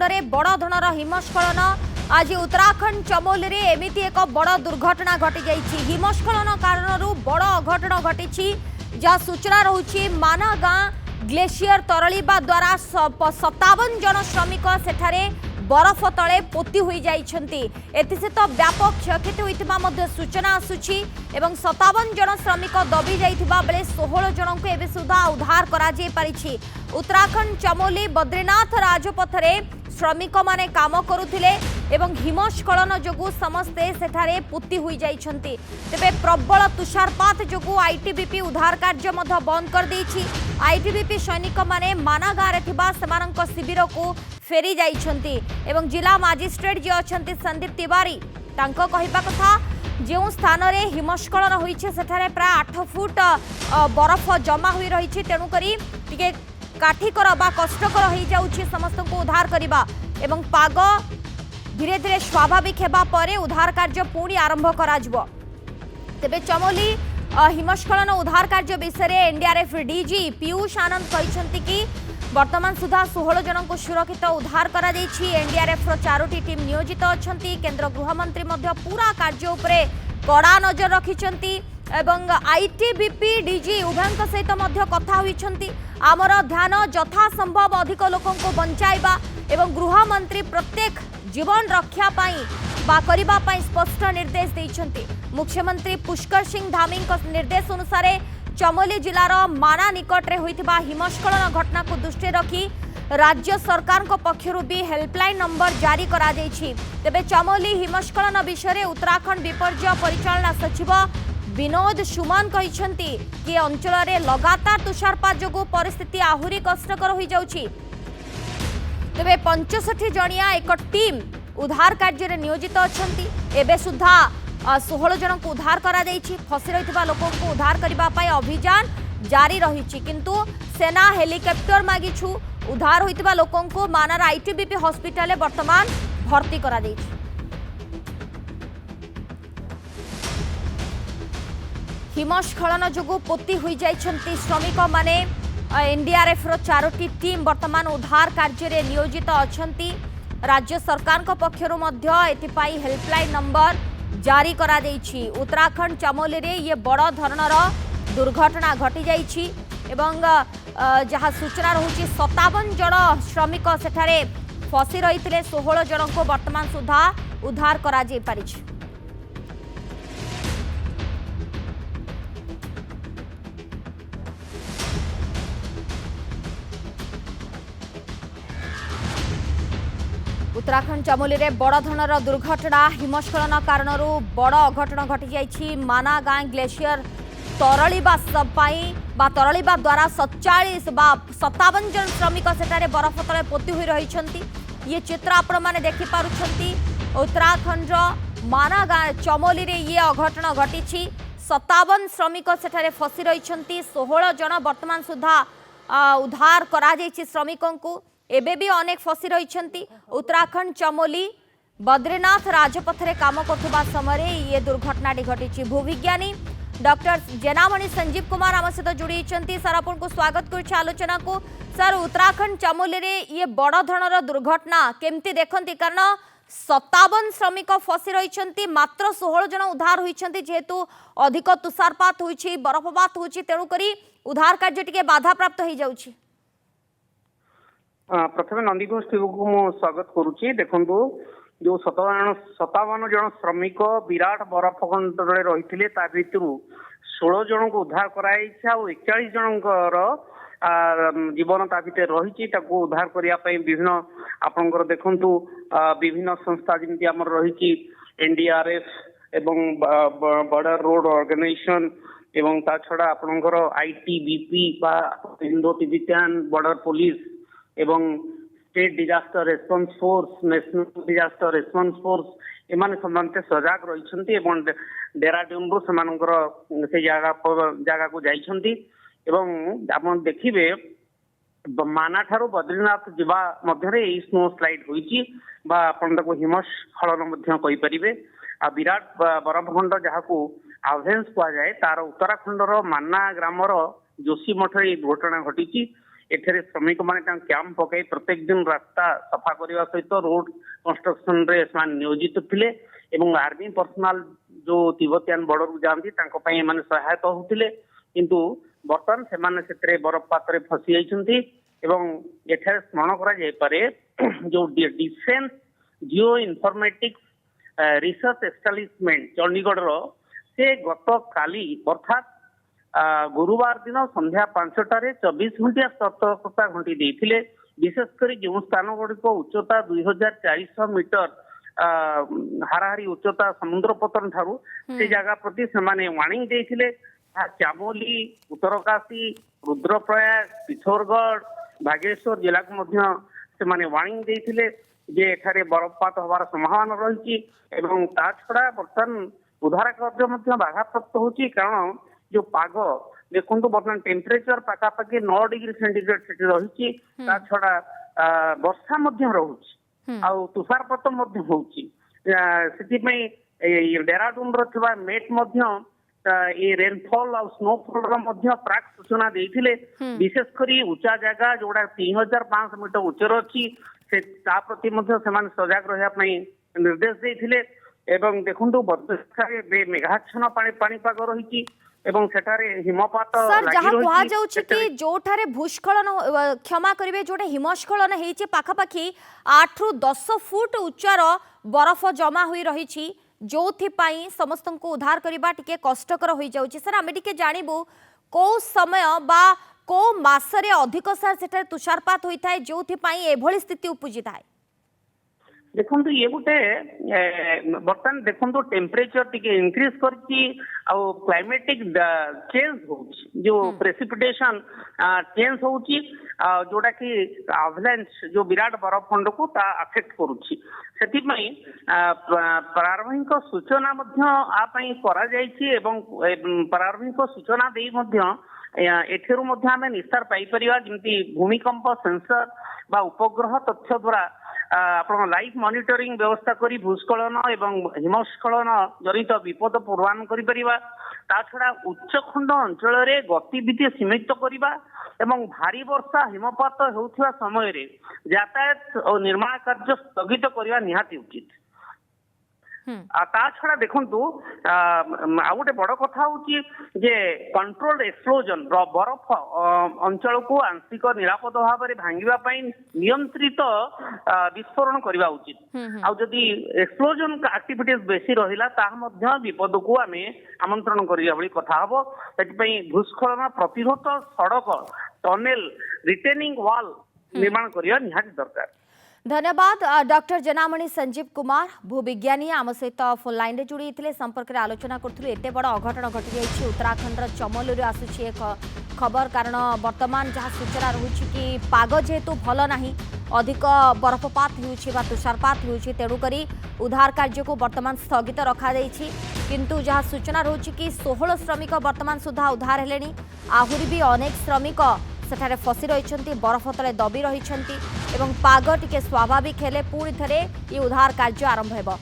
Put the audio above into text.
उत्तराखंड में बड़ धरणर हिमस्खलन। आज उत्तराखंड चमोली रे एमिति एक बड़ दुर्घटना घटी जाइछि। हिमस्खलन कारण बड़ अघटन घटी जहाँ सूचना रहुछि माना गाँ ग्लेशियर तरलिबा द्वारा 57 जन श्रमिक सेठारे बरफ तले पोती होई जाइछन्ति। एथिसहित व्यापक क्षयक्षति होइतिबा मध्ये सूचना आसुछि एवं 57 जन श्रमिक दबी जाइथिबा बेले 16 जन को एबे सुधा उद्धार करा जाय परिछि। उत्तराखंड चमोली बद्रीनाथ राजपथ रे श्रमिक माने काम करुथिले एवं हिमस्खलन जोगु समस्ते सेठारे पोती होई जाइछन्ति। तेबे प्रबल तुषारपात जोगु आईटीबीपी उद्धार कार्य मध्ये बंद कर दैछि। आईटीबीपी सैनिक माने माना गाँव रे थिबा सेमानक शिविर को फेरी जाइछन्ति एवं जिला मजिस्ट्रेट जे अछन्ति संदीप तिवारी तांको कहिबा कथा जो स्थान रे हिमस्खलन होइछे सेठारे प्राय 8 फुट बरफ जमा होई रहिछि। तेणु करी टिके काठीकर बा कष्टकर होई जाउछि समस्त को उद्धार करिबा एवं पाग धीरे धीरे स्वाभाविक हेबा परे उद्धार कार्य पुणी आरंभ कराजिबो। तेबे चमोली हिमस्खलन उद्धार कार्य विषय एनडीआरएफ डीजी पीयूष आनंद कहिसंति कि वर्तमान सुधा 16 जन को सुरक्षित उद्धार करा जाइछि। एनडीआरएफ रो 4टी टीम नियोजित अछंती। केंद्र गृहमंत्री मध्य पूरा कार्य उपरे कड़ा नजर रखिछंती एवं आईटीबीपी डीजी उभयंक सहित मध्य कथा होइछंती। आमर ध्यान यथा संभव अधिक लोकों को बंचाइबा एवं गृहमंत्री प्रत्येक जीवन रक्षा पाई बा करिबा पाई स्पष्ट निर्देश दैछंती। मुख्यमंत्री पुष्कर सिंह धामी निर्देश अनुसार चमोली जिलार माना निकट रे होइतिबा हिमस्खलन घटना को दृष्टि रखी राज्य सरकार को पक्षरु भी हेल्पलाइन नंबर जारी करा जाइछि। तेबे चमोली हिमस्खलन विषय उत्तराखंड विपर्यय परिचालना सचिव विनोद सुमन कहिसंती कि अंचल रे लगातार तुषारपात जोगु परिस्थिति आहुरी कष्टकर होई जाउछि। तेबे 65 जणिया एक टीम उद्धार कार्य रे नियोजित अछंती। एबे सुधा 16 जन को उद्धार करा जाइछि। फसी रहितबा लोकों को उद्धार करिबा पाई अभियान जारी रहिछि किंतु सेना हेलिकॉप्टर मागिछु। उद्धार होइतबा लोकों को मानार आईटीबीपी हॉस्पिटल में वर्तमान भर्ती करा जाइछि। हिमस्खलन जोगु पोती होई जाइछन्ति श्रमिक माने। एनडीआरएफ रो 4टी टीम वर्तमान उद्धार कार्य रे नियोजित अछंती। राज्य सरकार को पक्षरु मध्य एथिपाई हेल्पलाइन नंबर जारी करा जाइछि। उत्तराखंड चमोली रे ये बड़ धरणर दुर्घटना घटी जाइछि एवं जहाँ सूचना रहुछि 57 जन श्रमिक सेठारे फसी रहिथिले। 16 जन को वर्तमान सुधा उद्धार करा जाय परिछि। उत्तराखंड चमोली रे बड़ धरणर दुर्घटना हिमस्खलन कारण बड़ अघटन घटी जाइछि। माना गाँ ग्लेशियर तरलिबा तरलिबा द्वारा 47 बा 57 जन श्रमिक सेठारे बरफ तले पोती होई रहिछन्ति। ये चित्र आपण माने देखि पारुछन्ति। उत्तराखंड माना गाँ चमोली रे ये अघटन घटिछि। 57 श्रमिक सेठारे फसी रहिछन्ति। 16 जन वर्तमान सुधा उद्धार करा जाइछि श्रमिकों को। एबे भी अनेक फसी रहिछन्ति। उत्तराखंड चमोली बद्रीनाथ राजपथ रे काम करथुबा समय ये दुर्घटनाटी घटिछि। भूविज्ञानी डॉक्टर जेनामणि संजीव कुमार आम सहित जोड़ी सर आपन को स्वागत कर आलोचना को। सर उत्तराखंड चमोली रे ये बड़ धरणर दुर्घटना केमती देखंती कारण 57 श्रमिक फसी रहिछन्ति मात्र 16 जन उद्धार होइछन्ति जेहेतु अधिक तुषारपात होइछि बरफपात होइछि तेणु करी उद्धार कार्य टिके बाधा प्राप्त होई जाउछि। प्रथम नंदीघोष टीवी को मु स्वागत करुच्ची। देखु जो 57 जन श्रमिक विराट बरफ खंडे रही भितर 16 जन को उद्धार कराई 41 जनकर जीवन ता भीतर रही उद्धार करने विभिन्न आपंकर देखु विभिन्न संस्था जमी आम रही एनडीआरएफ एवं बॉर्डर रोड ऑर्गेनाइजेशन एवं ता छड़ा आपंकर आईटीबीपी बा इंडो तिब्बतियन बॉर्डर पुलिस एवं state disaster response force national disaster response force एमाने समन्ते सजाग रही डेराडून रु से जगह को जाइछन्ति एवं आपण देखिबे माना ठारू बद्रीनाथ जीवा मध्यरे ए स्नो स्लाइड होईची बा आपण ताको हिमस्खलन मध्य कहि परिबे। आ विराट बरफखंड जहाको आवेंस कुआ जाए तार उत्तराखंडर माना ग्रामर जोशी मठ दुर्घटना घटी एठरे श्रमिक माने कैंप पकई प्रत्येक दिन रास्ता सफा करने सहित रोड कंस्ट्रक्शन रे ସେମାନେ ନିୟୋଜିତ ଥିଲେ ଏବଂ आर्मी पर्सनाल जो तिब्बतियान बॉर्डर को जाती सहायता होते किंतु बर्तमान से बरफपात फसी जाइछन्ति एवं एठारे स्मरण करा जाय पारे जो डिफेंस जियो इनफॉर्मेटिक्स रिसर्च एस्टाब्लिशमेंट चंडीगढ़ रो से गत काली अर्थात गुरुवार दिन संध्या 5टारे 24 घंटिया सतर्कता घंटी देथिले विशेषकर जो स्थान गुड़िक उच्चता 2400 मीटर हाराहारी उच्चता समुद्र पतन ठारू से जगह प्रति सेमाने वार्निंग देथिले चामोली उत्तरकाशी रुद्रप्रयाग पिथौरगढ़ बागेश्वर जिला को मध्य सेमाने वार्निंग देथिले जे एठारे बरफपात होबार संभावना रही एवं ता छड़ा बर्तमान उद्धार कार्य मध्य बाधाप्राप्त होची कारण जो पाग देखो बर्तमान टेम्परेचर पाखापाखि 9 डिग्री सेंटीग्रेड सेठी रही ता छड़ा वर्षा मध्य रहुची आ तुषारपात मध्य होची सेति डेराडून रो मेट मध्य ये रेनफॉल और स्नोफॉल रो मध्य प्राक सूचना देथिले विशेषकर उच्चा जगह जोड़ा 3500 मीटर उच्चर अच्छी से ता प्रति मध्य सेमान सजग रहिया पई निर्देश देथिले एवं देखंतु वर्षा मेघाच्छन्न पाणीपाग रही एवं सेठारे हिमपात सर लागि जहाँ रही कहा जाउछि कि जोठारे भूस्खलन क्षमा करिवे जोटे हिमस्खलन हेछि पाखापाखि 8 रु 10 फुट उच्चर बरफ जमा हुई रही जोथि पाई समस्त को उद्धार करबा टिके कष्टकर होई जाउछि सर आमे टिके जानिबु को समय बा को मासरे अधिक सर सेठारे तुषारपात होई थाए जोथि पाई एभଳି स्थिति उपजि थाए देखो ये गोटे बर्तमान देखो टेम्परेचर टिके इंक्रीज करछि आ क्लाइमेटिक चेंज होछि जो प्रेसिपिटेशन चेंज होछि जोड़ा कि अवलांच जो विराट बरफखंड को ता अफेक्ट करूछि सेति पई प्रारंभिक सूचना मध्य आ पई करा जायछि एवं प्रारंभिक सूचना देई मध्य एठेरु मध्य आमे निस्तार पाई परिवा जेंति भूमिकंप सेंसर बा उपग्रह तथ्य द्वारा आपण लाइव मॉनिटरिंग व्यवस्था करी भूस्खलन एवं हिमस्खलन जनित विपद पूर्वानुमान करि परिबा ता छड़ा उच्चखंड अंचल रे गतिविधि सीमित करिबा एवं भारी वर्षा हिमपात होउथिबा समय रे यातायात और निर्माण कार्य स्थगित करिबा निहाती उचित ता छड़ा देखंतु आ गोटे बड़ कथा होची जे कंट्रोल्ड एक्सप्लोजन बरफ अंचल को आंशिक निरापद भाव में भांगिबा पई नियंत्रित विस्फोरण करबा उचित आ जदी एक्सप्लोजन एक्टिविटीज बेसी रहिला ता मध्य विपद को आमे आमंत्रण करिया भली कथा हबो सेति पई भूस्खलन प्रतिरोध सड़क टनेल रिटेनिंग वॉल निर्माण करिया निहाती दरकार धन्यवाद डॉक्टर जनामणि संजीव कुमार भूविज्ञानी आम सहित फोन लाइन रे जोड़ी थे संपर्क में आलोचना करूँ एत बड़ अघटन घटी जाइए उत्तराखंड चमोली आसूची एक खबर कारण वर्तमान जहाँ सूचना रही कि पाग जेहेतु भल ना अधिक बरफपात हो तुषारपात हो तेणुक उद्धार कार्य को वर्तमान स्थगित रखा किंतु जहाँ सूचना रही कि 16 श्रमिक वर्तमान सुधा उद्धार हेले आहरी भी अनेक श्रमिक सेठारे फसी रही बरफ तले दबी रही पाग टिके स्वाभाविक हेले पुणी थे ये उद्धार कार्य आरंभ होगा।